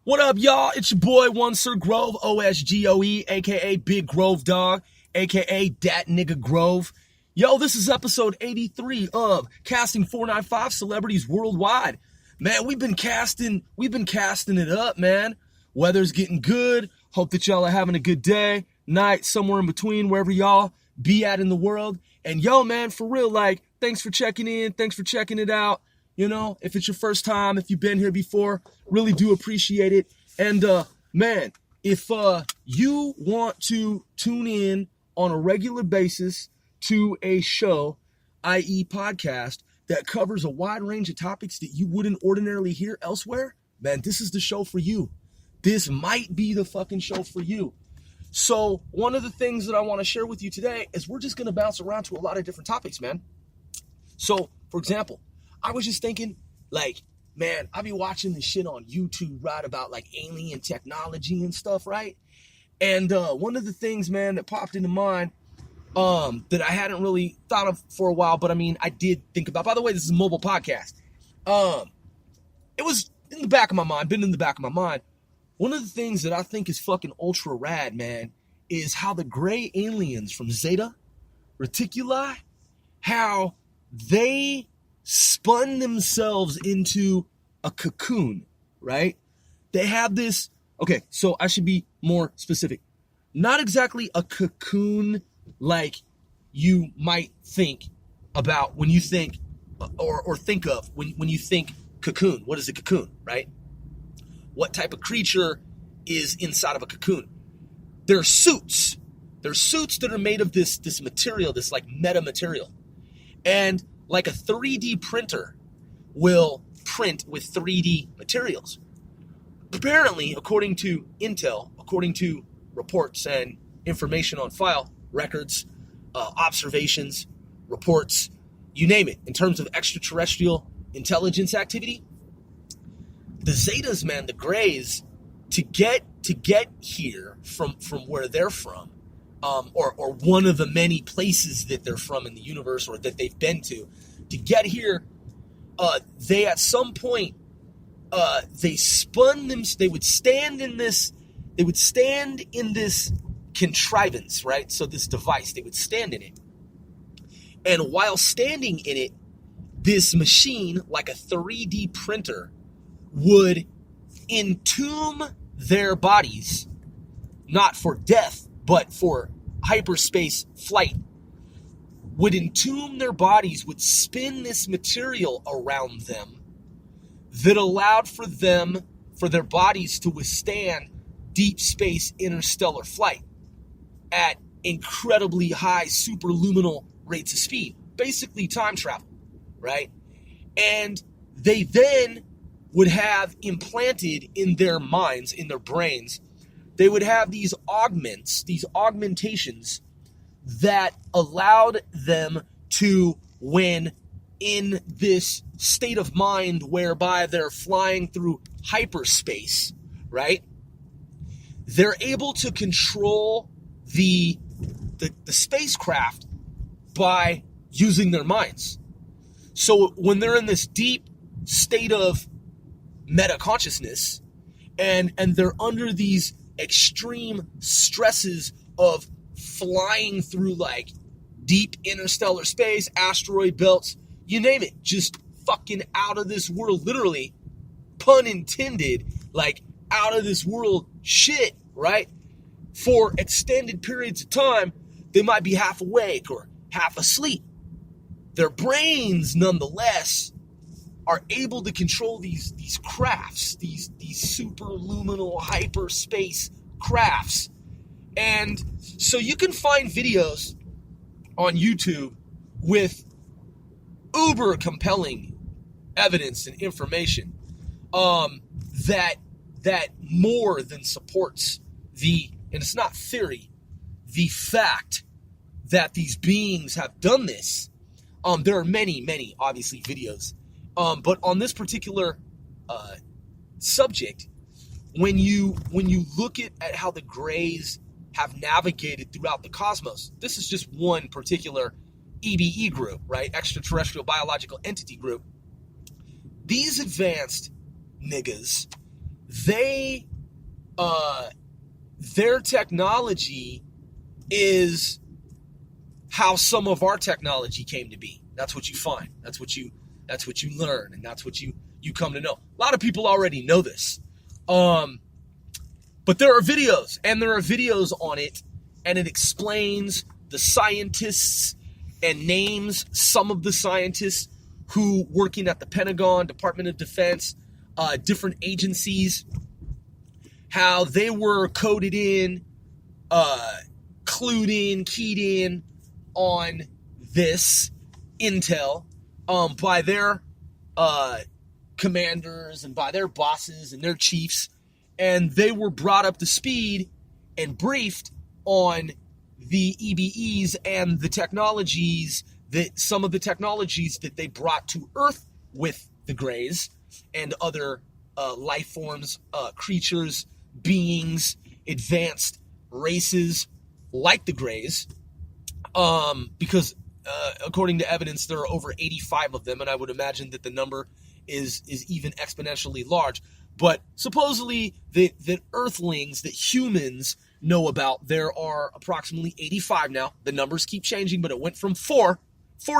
What up, y'all? It's your boy, One Sir Grove, OSGOE, aka Big Grove Dog, aka Dat Nigga Grove. Yo, this is episode 83 of Casting 495 Celebrities Worldwide. Man, we've been casting it up, man. Weather's getting good. Hope that y'all are having a good day, night, somewhere in between, wherever y'all be at in the world. And yo, man, for real, thanks for checking in. Thanks for checking it out. You know, if it's your first time, if you've been here before, really do appreciate it. And, man, if you want to tune in on a regular basis to a show, i.e. podcast, that covers a wide range of topics that you wouldn't ordinarily hear elsewhere, man, this is the show for you. This might be the fucking show for you. So one of the things that I want to share with you today is we're just going to bounce around to a lot of different topics, man. So, for example, I was just thinking, man, I be watching this shit on YouTube, right, about, alien technology and stuff, right? And one of the things, man, that popped into mind that I hadn't really thought of for a while, but, I did think about. By the way, this is a mobile podcast. It was in the back of my mind. One of the things that I think is fucking ultra rad, man, is how the gray aliens from Zeta Reticuli, how they spun themselves into a cocoon, right? They have this, okay, so I should be more specific. Not exactly a cocoon like you might think about when you think, or think of when you think cocoon. What is a cocoon, right? What type of creature is inside of a cocoon? They're suits. They're suits that are made of this material, this meta material. And like a 3D printer will print with 3D materials. Apparently, according to Intel, according to reports and information on file, records, observations, reports, you name it, in terms of extraterrestrial intelligence activity, the Zetas, man, the Greys, to get here from where they're from, or one of the many places that they're from in the universe or that they've been to get here, they at some point, they would stand in this contrivance, right? So this device, they would stand in it. And while standing in it, this machine, like a 3D printer, would entomb their bodies, not for death, but for hyperspace flight, would entomb their bodies, would spin this material around them that allowed for their bodies to withstand deep space interstellar flight at incredibly high superluminal rates of speed, basically time travel, right? And they then would have implanted in their minds, in their brains, they would have these augmentations that allowed them to, when in this state of mind whereby they're flying through hyperspace, right? They're able to control the spacecraft by using their minds. So when they're in this deep state of meta consciousness and they're under these extreme stresses of flying through deep interstellar space, asteroid belts, you name it, just fucking out of this world, literally, pun intended, out of this world shit, right? For extended periods of time, they might be half awake or half asleep. Their brains, nonetheless, are able to control these crafts, these superluminal hyperspace crafts. And so you can find videos on YouTube with uber compelling evidence and information that more than supports and it's not theory, the fact that these beings have done this. There are many, obviously, videos. But on this particular subject, when you look at how the Greys have navigated throughout the cosmos, this is just one particular EBE group, right? Extraterrestrial Biological Entity Group. These advanced niggas, they, their technology is how some of our technology came to be. That's what you find. That's what you learn, and that's what you come to know. A lot of people already know this. But there are videos, and there are videos on it, and it explains the scientists and names some of the scientists who working at the Pentagon, Department of Defense, different agencies, how they were coded in, clued in, keyed in on this intel by their commanders and by their bosses and their chiefs, and they were brought up to speed and briefed on the EBEs and the technologies some of the technologies that they brought to Earth with the Greys and other life forms, creatures, beings, advanced races like the Greys, because according to evidence, there are over 85 of them, and I would imagine that the number is even exponentially large. But supposedly, that Earthlings, that humans know about, there are approximately 85 now. The numbers keep changing, but it went from four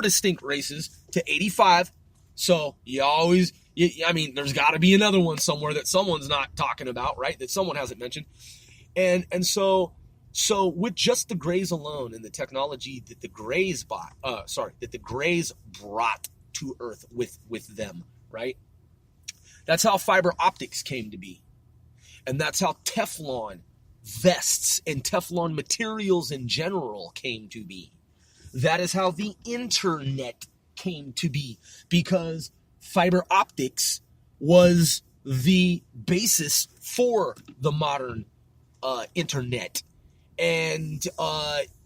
distinct races to 85. So there's got to be another one somewhere that someone's not talking about, right? That someone hasn't mentioned. And so with just the Greys alone and the technology that the Greys brought to Earth with them, right? That's how fiber optics came to be. And that's how Teflon vests and Teflon materials in general came to be. That is how the internet came to be, because fiber optics was the basis for the modern internet. And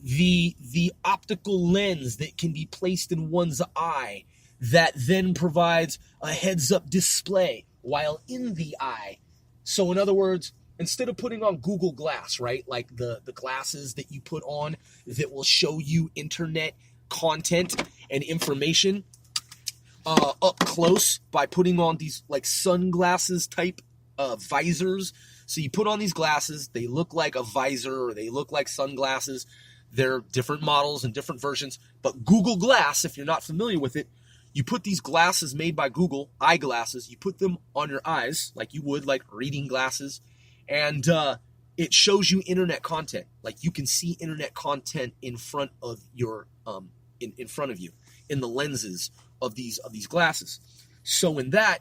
the optical lens that can be placed in one's eye that then provides a heads-up display while in the eye. So in other words, instead of putting on Google Glass, right, like the glasses that you put on that will show you internet content and information up close by putting on these like sunglasses type visors. So you put on these glasses, they look like a visor or they look like sunglasses. They're different models and different versions. But Google Glass, if you're not familiar with it, you put these glasses made by Google, eyeglasses, you put them on your eyes like you would like reading glasses, and it shows you internet content. Like you can see internet content in front of your in front of you in the lenses of these glasses. So in that,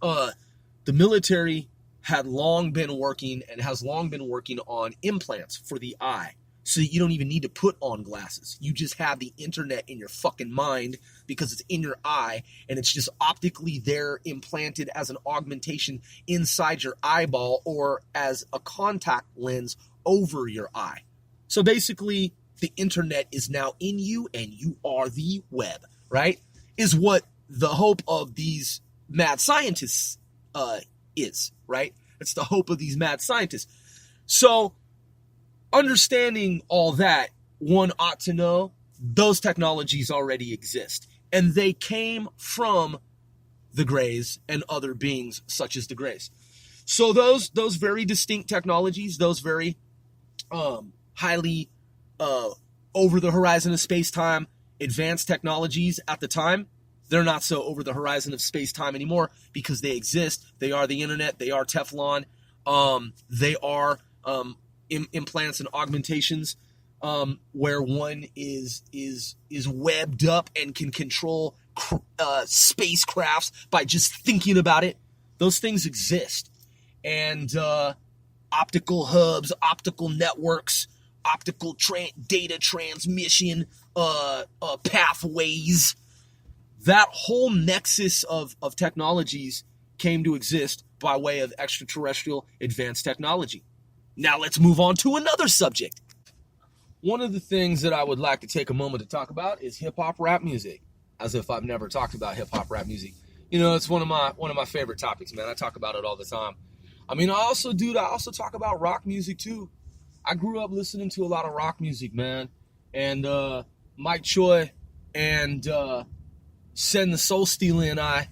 the military had long been working and has long been working on implants for the eye. So you don't even need to put on glasses. You just have the internet in your fucking mind because it's in your eye and it's just optically there implanted as an augmentation inside your eyeball or as a contact lens over your eye. So basically, the internet is now in you and you are the web, right? Is what the hope of these mad scientists is, right? It's the hope of these mad scientists. So understanding all that, one ought to know those technologies already exist. And they came from the Greys and other beings such as the Greys. So those very distinct technologies, those very highly over the horizon of space-time advanced technologies at the time, they're not so over the horizon of space-time anymore because they exist. They are the internet. They are Teflon. They are implants and augmentations where one is webbed up and can control spacecrafts by just thinking about it. Those things exist. And optical hubs, optical networks, optical data transmission pathways. That whole nexus of technologies came to exist by way of extraterrestrial advanced technology. Now let's move on to another subject. One of the things that I would like to take a moment to talk about is hip-hop rap music. As if I've never talked about hip-hop rap music. You know, it's one of my favorite topics, man. I talk about it all the time. I mean, I also talk about rock music too. I grew up listening to a lot of rock music, man. And Mike Choi and Sen the Soul Stealer and I,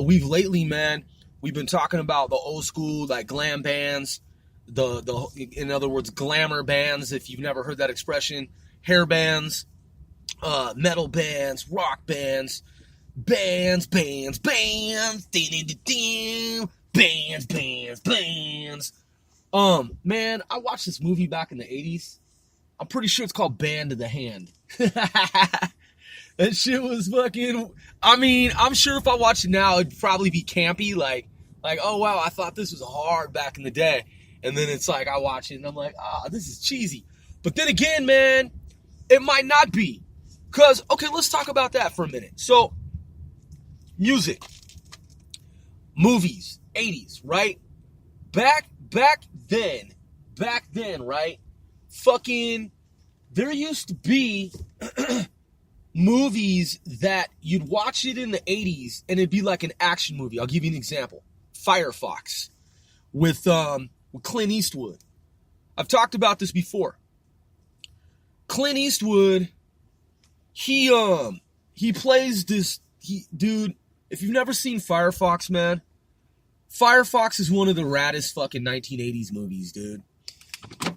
we've lately, man, We've been talking about the old school, like, glam bands, in other words, glamour bands, if you've never heard that expression, hair bands, metal bands, rock bands, bands, man, I watched this movie back in the 80s. I'm pretty sure it's called Band of the Hand. That shit was fucking, I mean, I'm sure if I watch it now, it'd probably be campy, like, oh wow, I thought this was hard back in the day. And then it's like, I watch it and I'm like, this is cheesy. But then again, man, it might not be. Because, okay, let's talk about that for a minute. So, music, movies, 80s, right? Back then, right? Fucking, there used to be movies that you'd watch it in the 80s and it'd be like an action movie. I'll give you an example. Firefox with Clint Eastwood. I've talked about this before. Clint Eastwood, he plays this, dude, if you've never seen Firefox, man, Firefox is one of the raddest fucking 1980s movies, dude.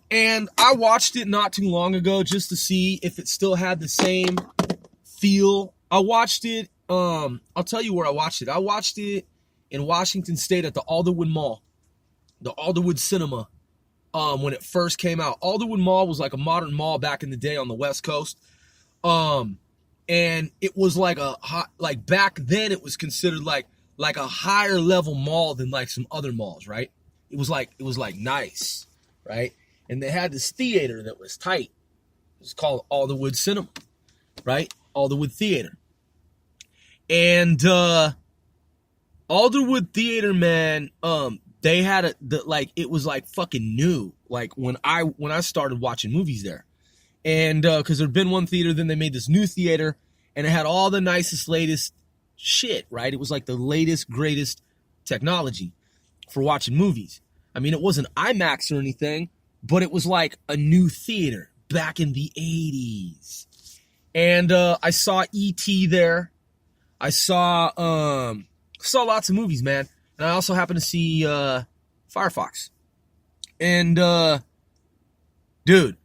And I watched it not too long ago just to see if it still had the same feel. I watched it, I'll tell you where I watched it. I watched it in Washington State at the Alderwood Mall, the Alderwood Cinema, when it first came out. Alderwood Mall was like a modern mall back in the day on the West Coast. And it was like like back then it was considered like a higher level mall than like some other malls, right? It was like nice, right? And they had this theater that was tight. It was called Alderwood Cinema, right? Alderwood Theater. And Alderwood Theater, man, they had it was like fucking new, like when I started watching movies there. And because there'd been one theater, then they made this new theater, and it had all the nicest, latest shit, right? It was like the latest, greatest technology for watching movies. I mean, it wasn't IMAX or anything, but it was like a new theater back in the 80s. And I saw E.T. there. I saw lots of movies, man. And I also happened to see Firefox. And, dude,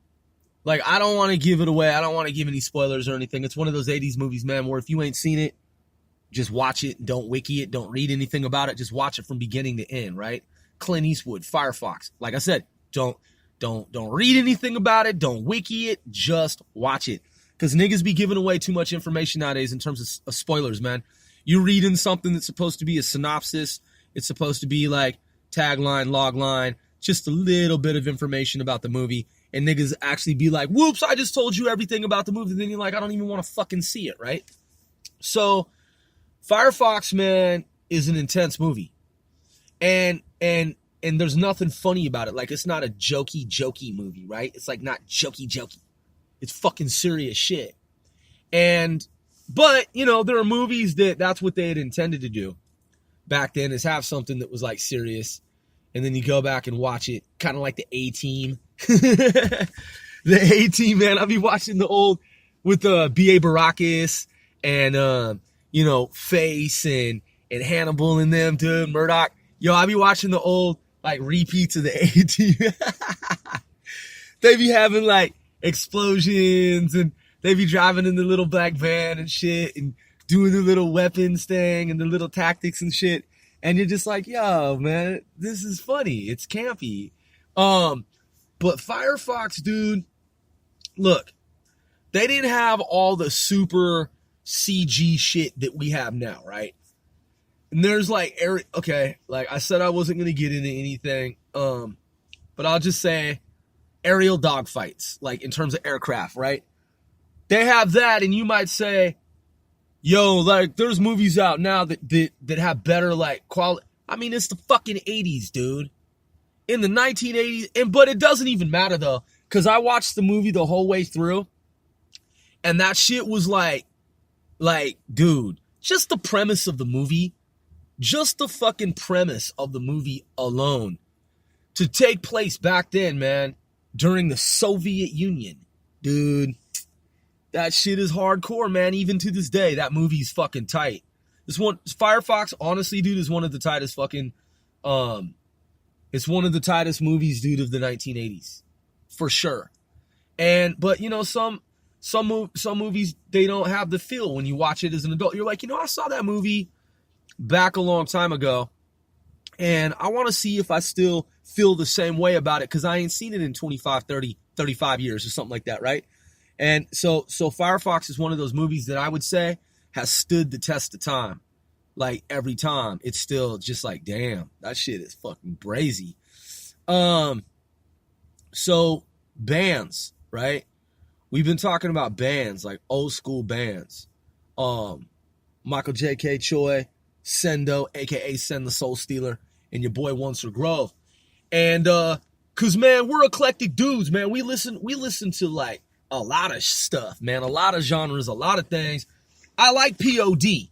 like, I don't want to give it away. I don't want to give any spoilers or anything. It's one of those 80s movies, man, where if you ain't seen it, just watch it. Don't wiki it. Don't read anything about it. Just watch it from beginning to end, right? Clint Eastwood, Firefox. Like I said, don't read anything about it. Don't wiki it. Just watch it. Because niggas be giving away too much information nowadays in terms of spoilers, man. You're reading something that's supposed to be a synopsis. It's supposed to be like tagline, logline, just a little bit of information about the movie. And niggas actually be like, whoops, I just told you everything about the movie. Then you're like, I don't even want to fucking see it, right? So, Firefox, man, is an intense movie. And there's nothing funny about it. Like, it's not a jokey movie, right? It's like not jokey. It's fucking serious shit. But, you know, there are movies that's what they had intended to do back then, is have something that was like serious. And then you go back and watch it, kind of like the A-Team. The A-Team, man. I'll be watching the old with B.A. Baracus and, you know, Face and Hannibal and them, dude, Murdoch. Yo, I'll be watching the old, like, repeats of the A-Team. They be having, like, explosions, and they be driving in the little black van and shit, and doing the little weapons thing and the little tactics and shit. And you're just like, yo, man, this is funny. It's campy. But Firefox, dude, look, they didn't have all the super CG shit that we have now, right? And there's like, okay, like I said, I wasn't going to get into anything, but I'll just say aerial dogfights, like in terms of aircraft, right? They have that, and you might say, yo, like there's movies out now that have better like quality. I mean, it's the fucking 80s, dude. In the 1980s, but it doesn't even matter though, because I watched the movie the whole way through, and that shit was like, dude, just the premise of the movie, just the fucking premise of the movie alone, to take place back then, man, during the Soviet Union, dude, that shit is hardcore, man. Even to this day, that movie's fucking tight. Firefox, honestly, dude, is one of the tightest fucking, it's one of the tightest movies, dude, of the 1980s, for sure. But you know, some movies, they don't have the feel when you watch it as an adult. You're like, you know, I saw that movie back a long time ago, and I want to see if I still feel the same way about it, because I ain't seen it in 25, 30, 35 years or something like that, right? And so Firefox is one of those movies that I would say has stood the test of time. Like, every time, it's still just like, damn, that shit is fucking brazy. So bands, right? We've been talking about bands, like old school bands. Michael J.K. Choi, Sendo, a.k.a. Send the Soul Stealer, and your boy Once Grove. And, cause, man, we're eclectic dudes, man. We listen to, like, a lot of stuff, man. A lot of genres, a lot of things. I like P.O.D.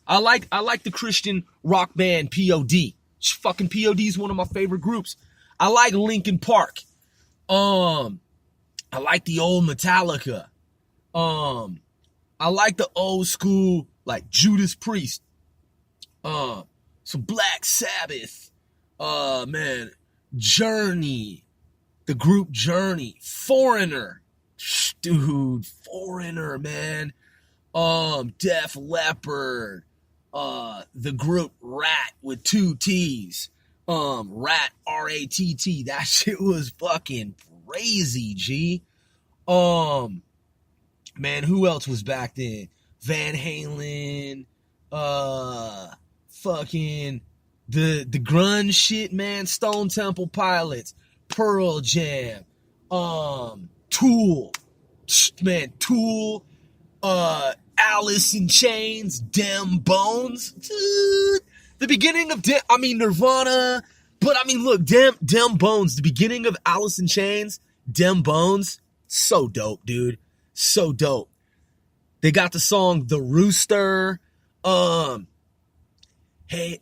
I like the Christian rock band P.O.D. Fucking P.O.D. is one of my favorite groups. I like Linkin Park. I like the old Metallica. I like the old school, like Judas Priest. Some Black Sabbath. Man, Journey. The group Journey. Foreigner. Dude, Foreigner, man. Def Leppard. The group Rat with 2 T's. Rat, R-A-T-T. That shit was fucking crazy, G. Man, who else was back then? Van Halen. Fucking the grunge shit, man. Stone Temple Pilots. Pearl Jam. Tool. Man, Tool. Alice in Chains, Dem Bones, dude. The beginning of Nirvana, but I mean, look, Dem Bones, the beginning of Alice in Chains, Dem Bones, so dope, dude, so dope. They got the song The Rooster. Hey,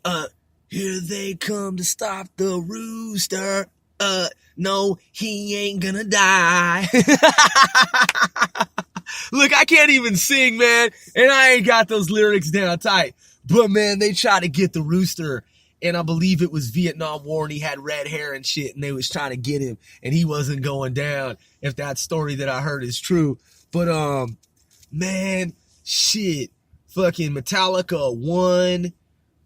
here they come to stop the rooster. No, he ain't gonna die. Look, I can't even sing, man, and I ain't got those lyrics down tight. But, man, they tried to get the rooster, and I believe it was Vietnam War, and he had red hair and shit, and they was trying to get him, and he wasn't going down, if that story that I heard is true. But, man, shit, fucking Metallica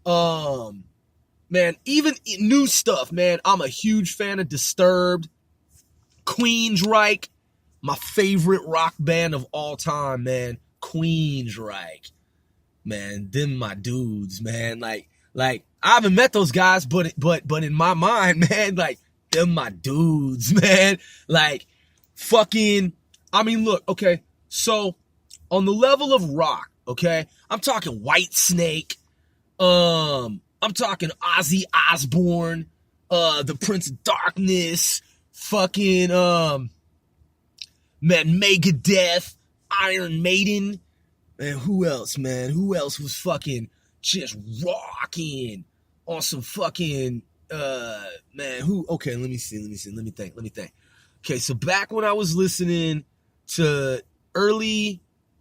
1, man, even new stuff, man. I'm a huge fan of Disturbed, Queensryche. My favorite rock band of all time, man. Queensryche. Man, them my dudes, man. Like I haven't met those guys, but in my mind, man, like, them my dudes, man. Like, fucking, I mean, look, okay, so on the level of rock, okay, I'm talking Whitesnake, I'm talking Ozzy Osbourne, the Prince of Darkness, fucking, man, Megadeth, Iron Maiden, and who else, man? Who else was fucking just rocking on some fucking, man, who, okay, let me think. Okay, so back when I was listening to early,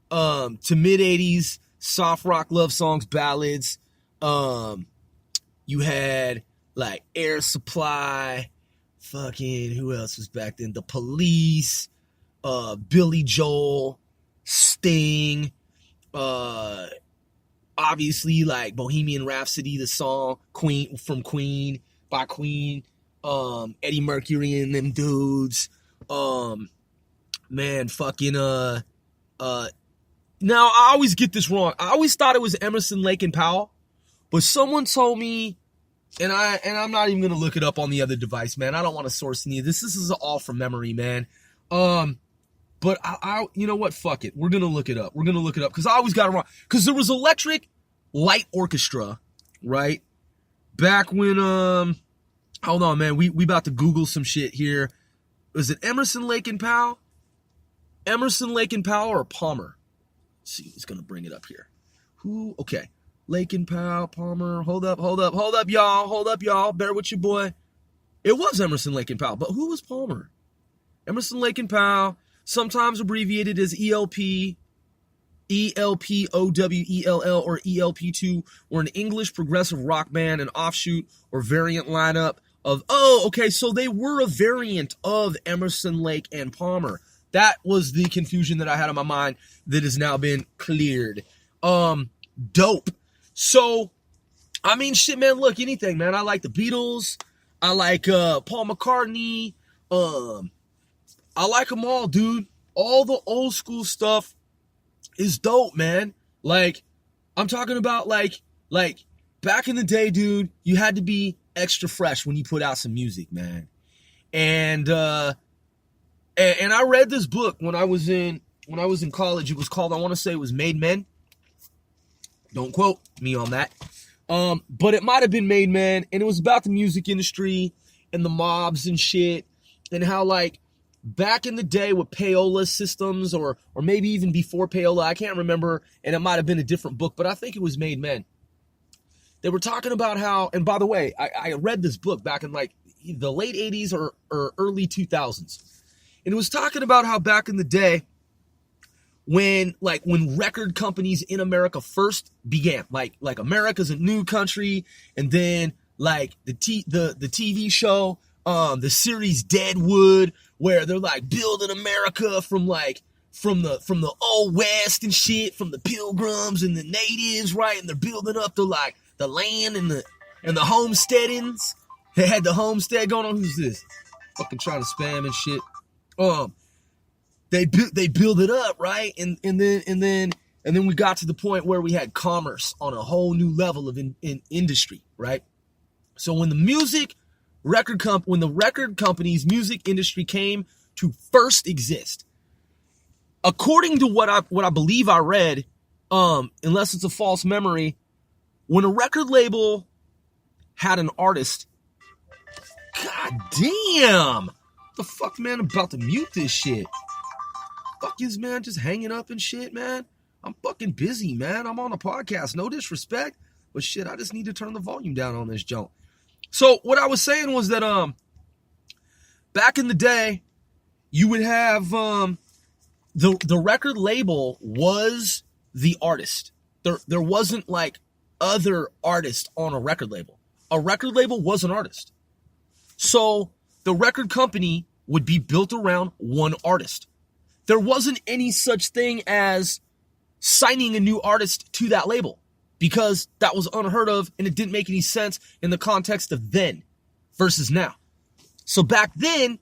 to mid-80s soft rock love songs, ballads, you had, like, Air Supply, fucking, who else was back then? The Police, Billy Joel, Sting, obviously, like, Bohemian Rhapsody, the song Queen by Queen, Eddie Mercury and them dudes, man, fucking, now I always get this wrong. I always thought it was Emerson, Lake and Powell, but someone told me, and I'm not even gonna look it up on the other device, man. I don't want to source any of this. This is all from memory, man. But I you know what? Fuck it. We're gonna look it up. Because I always got it wrong. Because there was Electric Light Orchestra, right? Back when hold on, man. We about to Google some shit here. Was it Emerson, Lake and Powell? Emerson, Lake and Powell, or Palmer? Let's see, it's gonna bring it up here. Who? Okay, Lake and Powell, Palmer. Hold up, y'all. Bear with your boy. It was Emerson, Lake and Powell, but who was Palmer? Emerson, Lake and Powell, sometimes abbreviated as ELP. ELPOWELL or ELP2 were an English progressive rock band, an offshoot or variant lineup of, so they were a variant of Emerson, Lake, and Palmer. That was the confusion that I had on my mind that has now been cleared. Dope. So, I mean, shit, man, look, anything, man. I like the Beatles. I like Paul McCartney. I like them all, dude. All the old school stuff is dope, man. Like, I'm talking about like back in the day, dude, you had to be extra fresh when you put out some music, man. And I read this book when I was in college. It was called, I want to say it was Made Men. Don't quote me on that. But it might have been Made Men, and it was about the music industry and the mobs and shit, and how, like, back in the day with payola systems, or maybe even before payola, I can't remember, and it might have been a different book, but I think it was Made Men. They were talking about how, and by the way, I read this book back in like the late 80s or early 2000s, and it was talking about how back in the day, when record companies in America first began, like America's a new country, and then like the TV show, the series Deadwood, where they're like building America from the old west and shit, from the pilgrims and the natives, right? And they're building up to like the land and the homesteadings. They had the homestead going on. Who's this? Fucking trying to spam and shit. They build it up, right? And then we got to the point where we had commerce on a whole new level of in industry, right? So when the record company's music industry came to first exist, according to what I believe I read, unless it's a false memory, when a record label had an artist, god damn, what the fuck, man, I'm about to mute this shit. Fuck is, man, just hanging up and shit, man. I'm fucking busy, man. I'm on a podcast. No disrespect, but shit, I just need to turn the volume down on this joint. So what I was saying was that back in the day, you would have the record label was the artist. There wasn't like other artists on a record label. A record label was an artist. So the record company would be built around one artist. There wasn't any such thing as signing a new artist to that label, because that was unheard of and it didn't make any sense in the context of then versus now. So back then,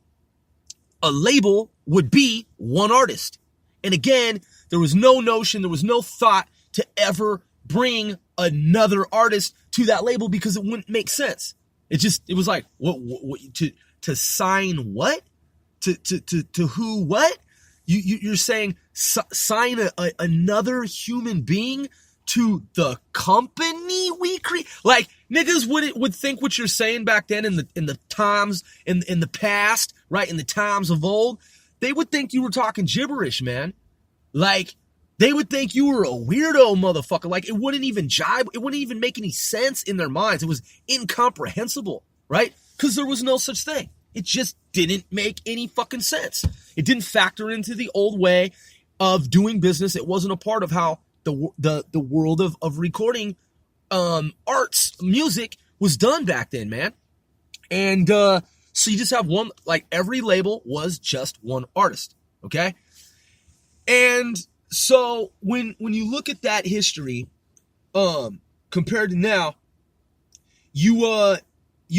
a label would be one artist. And again, there was no notion, there was no thought to ever bring another artist to that label, because it wouldn't make sense. It was like, what to sign what? To who what? You're saying sign another human being to the company we create? Like, niggas would think what you're saying back then in the times in the past, right? In the times of old, they would think you were talking gibberish, man. Like, they would think you were a weirdo motherfucker. Like, it wouldn't even jibe. It wouldn't even make any sense in their minds. It was incomprehensible, right? Because there was no such thing. It just didn't make any fucking sense. It didn't factor into the old way of doing business. It wasn't a part of how the world of recording arts, music was done back then, man. And so you just have one, like every label was just one artist, okay? And so when you look at that history, compared to now, you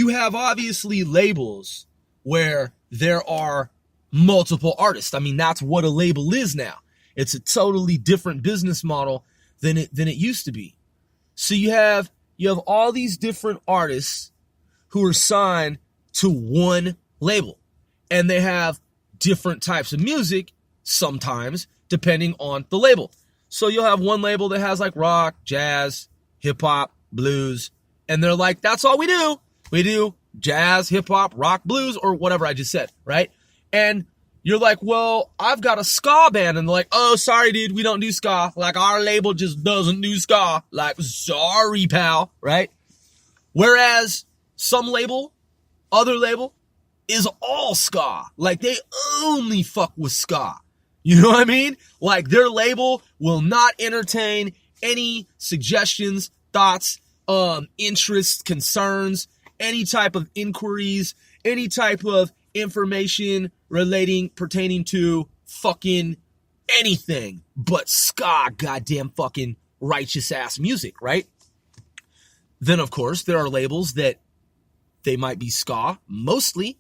have obviously labels where there are multiple artists. I mean, that's what a label is now. It's a totally different business model than it used to be. So you have all these different artists who are signed to one label, and they have different types of music sometimes depending on the label. So you'll have one label that has like rock, jazz, hip hop, blues, and they're like, that's all we do. We do jazz, hip hop, rock, blues, or whatever I just said, right? And you're like, well, I've got a ska band. And they're like, oh, sorry, dude, we don't do ska. Like, our label just doesn't do ska. Like, sorry, pal, right? Whereas other label, is all ska. Like, they only fuck with ska. You know what I mean? Like, their label will not entertain any suggestions, thoughts, interests, concerns, any type of inquiries, any type of information pertaining to fucking anything but ska goddamn fucking righteous ass music, right? Then, of course, there are labels that they might be ska, mostly,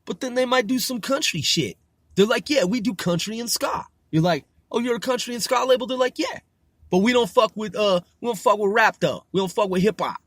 but then they might do some country shit. They're like, yeah, we do country and ska. You're like, oh, you're a country and ska label? They're like, yeah. But we don't fuck with rap though. We don't fuck with hip hop.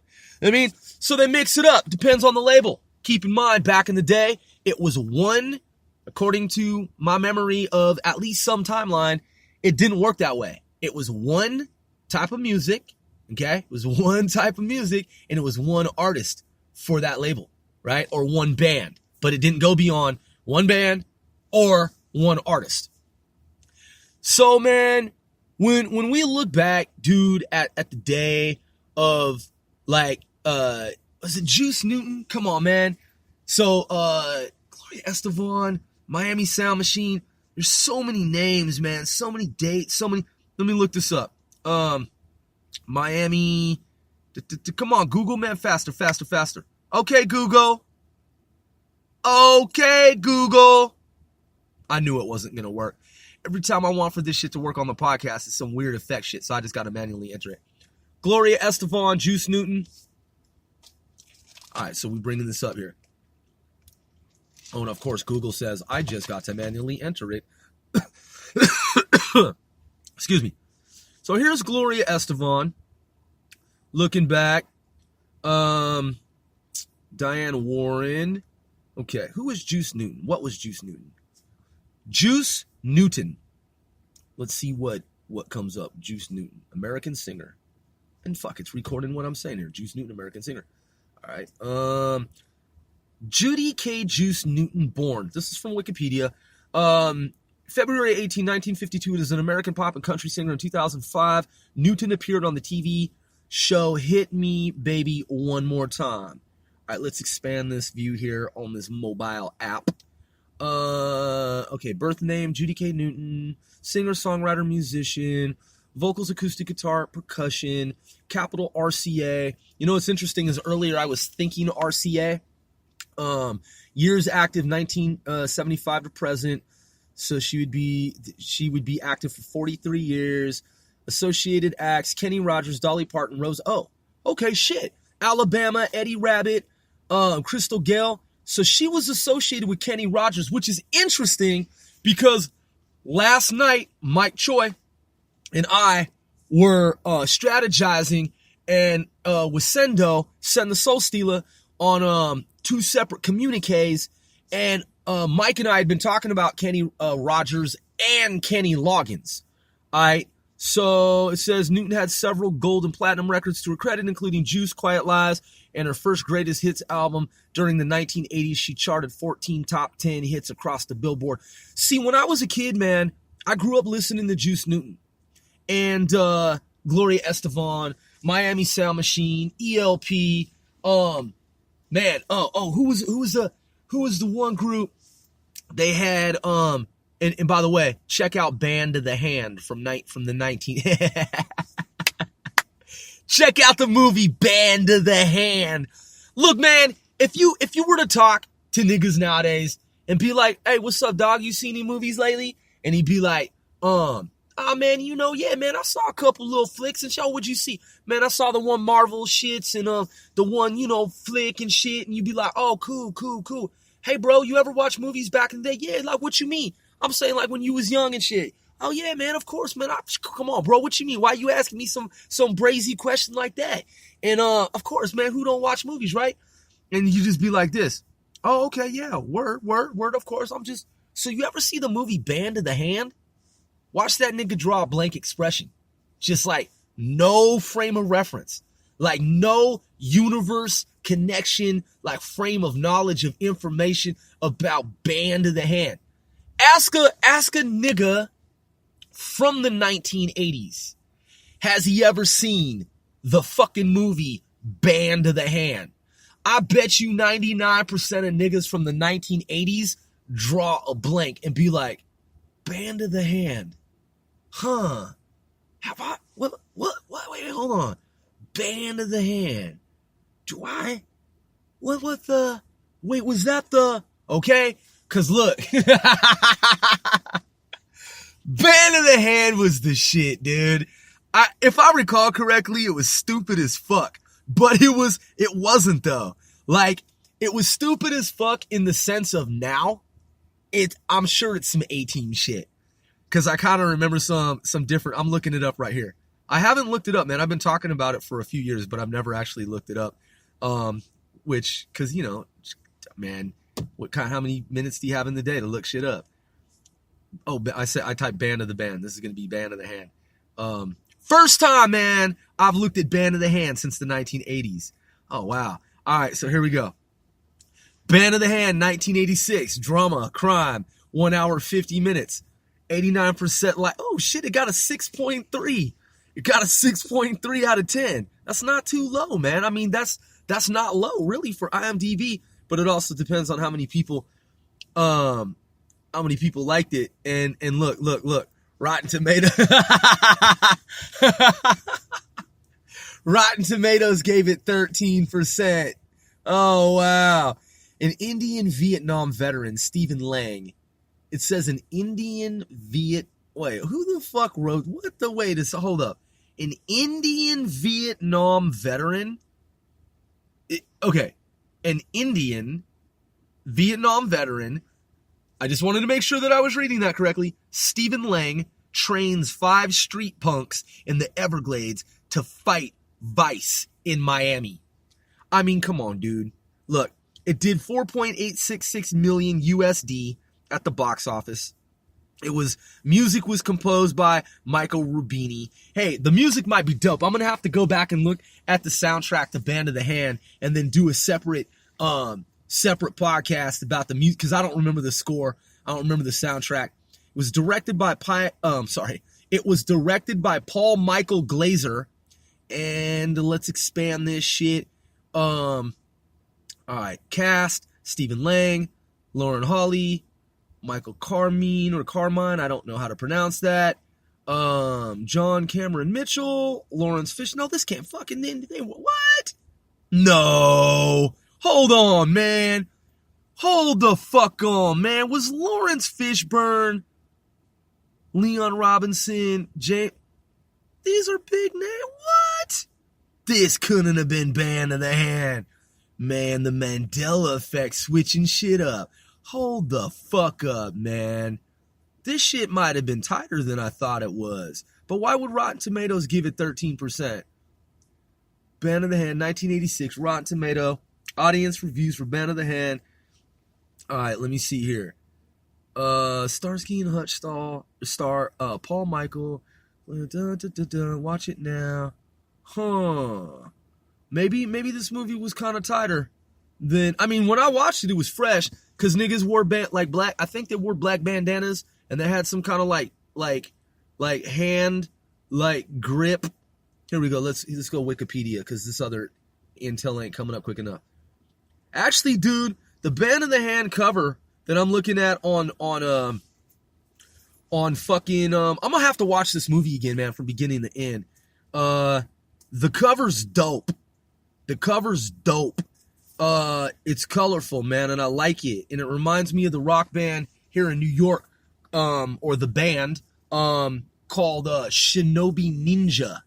I mean, so they mix it up. Depends on the label. Keep in mind, back in the day, it was one, according to my memory of at least some timeline, it didn't work that way. It was one type of music, okay? It was one type of music, and it was one artist for that label, right? Or one band. But it didn't go beyond one band or one artist. So, man, when we look back, dude, at the day of, like, was it Juice Newton? Come on, man. So, Gloria Estefan, Miami Sound Machine. There's so many names, man. So many dates. So many. Let me look this up. Miami. Come on, Google, man. Faster. Okay, Google. Okay, Google. I knew it wasn't going to work. Every time I want for this shit to work on the podcast, it's some weird effect shit, so I just got to manually enter it. Gloria Estefan, Juice Newton. All right, so we're bringing this up here. Oh, and of course, Google says, I just got to manually enter it. Excuse me. So here's Gloria Estefan. Looking back. Diane Warren. Okay, who was Juice Newton? What was Juice Newton? Juice Newton. Let's see what comes up. Juice Newton, American singer. And fuck, it's recording what I'm saying here. Juice Newton, American singer. All right. Judy K. Juice Newton born. This is from Wikipedia. February 18, 1952 is an American pop and country singer. In 2005, Newton appeared on the TV show Hit Me Baby One More Time. All right, let's expand this view here on this mobile app. Okay, birth name, Judy K. Newton, singer, songwriter, musician, vocals, acoustic guitar, percussion, capital RCA. You know what's interesting is earlier I was thinking RCA. Years active, 1975 to present. So she would be active for 43 years. Associated acts, Kenny Rogers, Dolly Parton, Rose. Oh, okay, shit. Alabama, Eddie Rabbitt, Crystal Gale. So she was associated with Kenny Rogers, which is interesting because last night, Mike Choi and I were strategizing and with Send the Soul Stealer on two separate communiques. And Mike and I had been talking about Kenny Rogers and Kenny Loggins. All right. So it says Newton had several gold and platinum records to her credit, including Juice, Quiet Lies, and her first greatest hits album. During the 1980s, she charted 14 top 10 hits across the Billboard. See, when I was a kid, man, I grew up listening to Juice Newton and Gloria Estefan, Miami Sound Machine, ELP. Who was the one group they had? And by the way, check out Band of the Hand from the 19. Check out the movie Band of the Hand. Look, man, if you were to talk to niggas nowadays and be like, "Hey, what's up, dog? You seen any movies lately?" And he'd be like, "Oh man, yeah, man, I saw a couple little flicks and show. What'd you see? Man, I saw the one Marvel shits and the one, flick and shit." And you'd be like, "Oh, cool. Hey, bro, you ever watch movies back in the day?" "Yeah, like what you mean?" "I'm saying like when you was young and shit." "Oh yeah, man, of course, man. Come on, bro. What you mean? Why you asking me some brazy question like that?" And of course, man, who don't watch movies, right? And you just be like this. "Oh, okay, yeah, word, of course. So you ever see the movie Band of the Hand? Watch that nigga draw a blank expression. Just like no frame of reference. Like no universe connection, like frame of knowledge of information about Band of the Hand. Ask a nigga from the 1980s. Has he ever seen the fucking movie Band of the Hand? I bet you 99% of niggas from the 1980s draw a blank and be like, Band of the Hand. Huh. Have I? What? Wait, hold on. Band of the Hand. Do I? What the? Wait, was that the? Okay. Cause look. Band of the Hand was the shit, dude. If I recall correctly, it was stupid as fuck. But it wasn't though. Like, it was stupid as fuck in the sense of now. I'm sure it's some A-Team shit. Cause I kind of remember some different, I'm looking it up right here. I haven't looked it up, man. I've been talking about it for a few years, but I've never actually looked it up. Cause you know, man, how many minutes do you have in the day to look shit up? Oh, I typed Band of the Band. This is going to be Band of the Hand. First time, man, I've looked at Band of the Hand since the 1980s. Oh, wow. All right, so here we go. Band of the Hand, 1986, drama, crime, 1 hour, 50 minutes, 89% like, oh shit, it got a 6.3. It got a 6.3 out of 10. That's not too low, man. I mean, that's not low really for IMDb, but it also depends on how many people liked it. And look, Rotten Tomatoes. Rotten Tomatoes gave it 13%. Oh, wow. An Indian Vietnam veteran, Stephen Lang. It says an Indian wait, who the fuck wrote, hold up. An Indian Vietnam veteran? An Indian Vietnam veteran. I just wanted to make sure that I was reading that correctly. Stephen Lang trains 5 street punks in the Everglades to fight vice in Miami. I mean, come on, dude. Look, it did 4.866 million USD at the box office. Music was composed by Michael Rubini. Hey, the music might be dope. I'm going to have to go back and look at the soundtrack to Band of the Hand and then do a separate podcast about the music because I don't remember the score. I don't remember the soundtrack. It was directed by Paul Michael Glaser. And let's expand this shit. All right, cast: Stephen Lang, Lauren Holly, Michael Carmine, I don't know how to pronounce that. John Cameron Mitchell, Lawrence Fish. No, this can't fucking what? No. Hold on, man. Hold the fuck on, man. Was Lawrence Fishburne, Leon Robinson, James? These are big names. What? This couldn't have been Band of the Hand. Man, the Mandela effect switching shit up. Hold the fuck up, man. This shit might have been tighter than I thought it was. But why would Rotten Tomatoes give it 13%? Band of the Hand, 1986, Rotten Tomato. Audience reviews for Band of the Hand. All right, let me see here. Starsky and Hutch star Paul Michael. Watch it now. Huh. Maybe this movie was kind of tighter than, I mean, when I watched it, it was fresh because niggas wore black. I think they wore black bandanas and they had some kind of like hand grip. Here we go. Let's go Wikipedia because this other intel ain't coming up quick enough. Actually, dude, the Band of the Hand cover that I'm looking at on fucking I'm gonna have to watch this movie again, man, from beginning to end. The cover's dope. It's colorful, man, and I like it. And it reminds me of the rock band here in New York, or the band called Shinobi Ninja.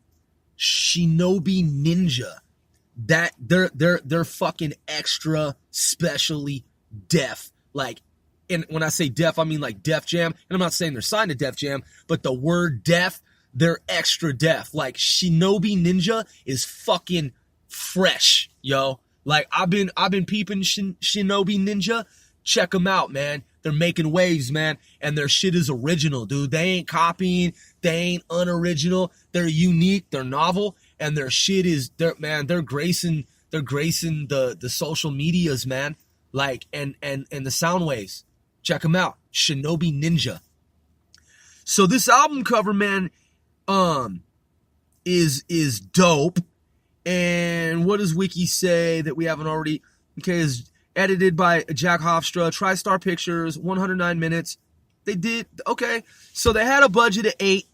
That they're fucking extra specially deaf. Like, and when I say deaf, I mean like Def Jam. And I'm not saying they're signed to Def Jam, but the word deaf, they're extra deaf. Like, Shinobi Ninja is fucking fresh, yo. Like, I've been peeping Shinobi Ninja. Check them out, man. They're making waves, man. And their shit is original, dude. They ain't copying. They ain't unoriginal. They're unique. They're novel. And their shit is, they're gracing the social medias, man. Like, and the sound waves. Check them out. Shinobi Ninja. So this album cover, man, is dope. And what does Wiki say that we haven't already? Okay, is edited by Jack Hofstra, TriStar Pictures, 109 minutes. They did. Okay. So they had a budget of 8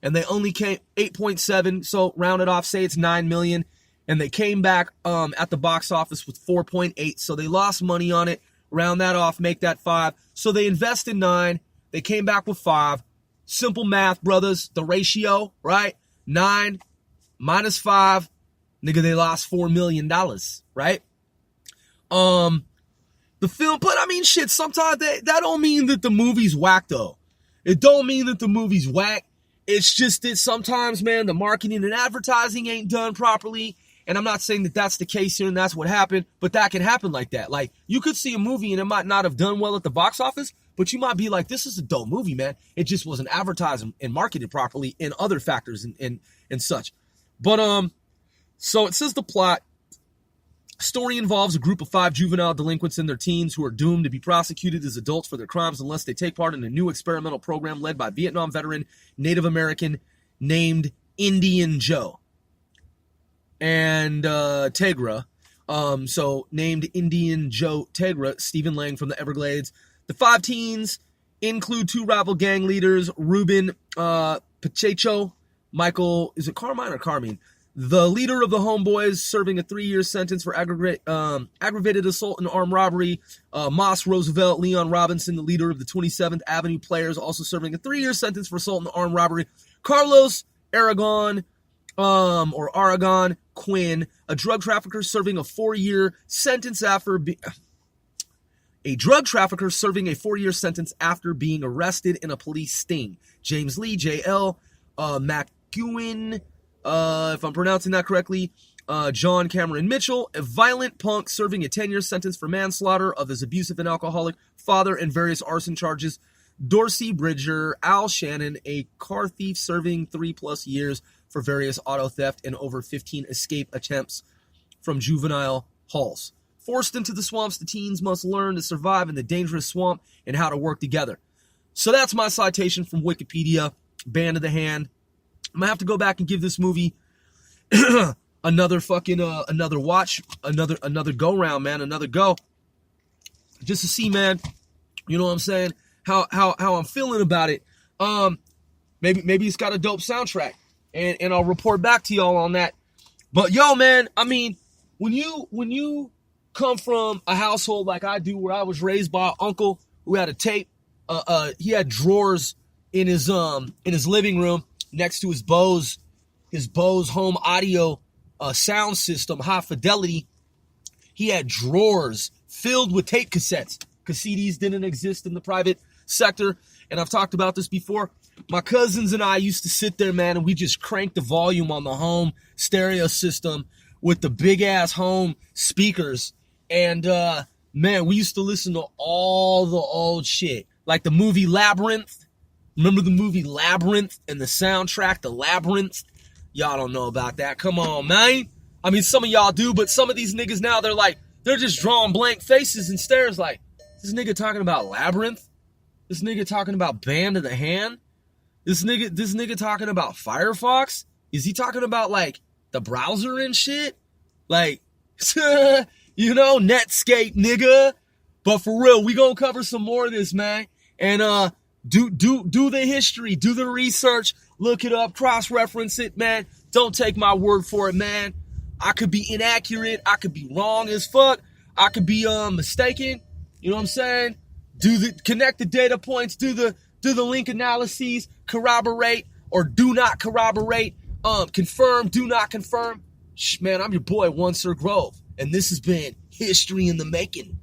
and they only came 8.7. So round it off, say it's 9 million. And they came back at the box office with 4.8. So they lost money on it. Round that off, make that 5. So they invested 9. They came back with 5. Simple math, brothers. The ratio, right? 9 minus 5. Nigga, they lost $4 million, right? The film, but I mean, shit, sometimes that don't mean that the movie's whack, though. It don't mean that the movie's whack. It's just that sometimes, man, the marketing and advertising ain't done properly. And I'm not saying that that's the case here and that's what happened, but that can happen like that. Like, you could see a movie and it might not have done well at the box office, but you might be like, this is a dope movie, man. It just wasn't advertised and marketed properly and other factors and such. But, so it says the plot. Story involves a group of 5 juvenile delinquents in their teens who are doomed to be prosecuted as adults for their crimes unless they take part in a new experimental program led by Vietnam veteran Native American named Indian Joe and Tegra. So named Indian Joe Tegra, Stephen Lang from the Everglades. The 5 teens include 2 rival gang leaders, Ruben Pacheco, Michael, is it Carmine or Carmine? The leader of the Homeboys, serving a 3-year sentence for aggravated assault and armed robbery. Moss Roosevelt, Leon Robinson, the leader of the 27th Avenue Players, also serving a 3-year sentence for assault and armed robbery. Carlos Aragon, Aragon Quinn, a drug trafficker serving a 4-year sentence after being arrested in a police sting. James Lee, J.L. McEwen, if I'm pronouncing that correctly, John Cameron Mitchell, a violent punk serving a 10-year sentence for manslaughter of his abusive and alcoholic father and various arson charges. Dorsey Bridger, Al Shannon, a car thief serving 3+ years for various auto theft and over 15 escape attempts from juvenile halls. Forced into the swamps, the teens must learn to survive in the dangerous swamp and how to work together. So that's my citation from Wikipedia, Band of the Hand. I'm gonna have to go back and give this movie another watch, another go round, man, another go, just to see, man, you know what I'm saying, how I'm feeling about it. Maybe it's got a dope soundtrack, and I'll report back to y'all on that. But yo, man, I mean, when you come from a household like I do, where I was raised by an uncle who had a tape, he had drawers in his living room next to his Bose home audio sound system, high fidelity. He had drawers filled with tape cassettes, because CDs didn't exist in the private sector. And I've talked about this before. My cousins and I used to sit there, man, and we just cranked the volume on the home stereo system with the big ass home speakers. And man, we used to listen to all the old shit, like the movie Labyrinth. Remember the movie Labyrinth and the soundtrack, The Labyrinth? Y'all don't know about that. Come on, man. I mean, some of y'all do, but some of these niggas now, they're just drawing blank faces and stares like, this nigga talking about Labyrinth? This nigga talking about Band of the Hand? This nigga talking about Firefox? Is he talking about, like, the browser and shit? Like, you know, Netscape, nigga. But for real, we gonna cover some more of this, man. And, do the history, do the research, look it up, cross-reference it, man. Don't take my word for it, man. I could be inaccurate. I could be wrong as fuck. I could be mistaken. You know what I'm saying? Connect the data points, do the link analyses, corroborate or do not corroborate, confirm, do not confirm. Man, I'm your boy, One Sir Grove, and this has been History in the Making.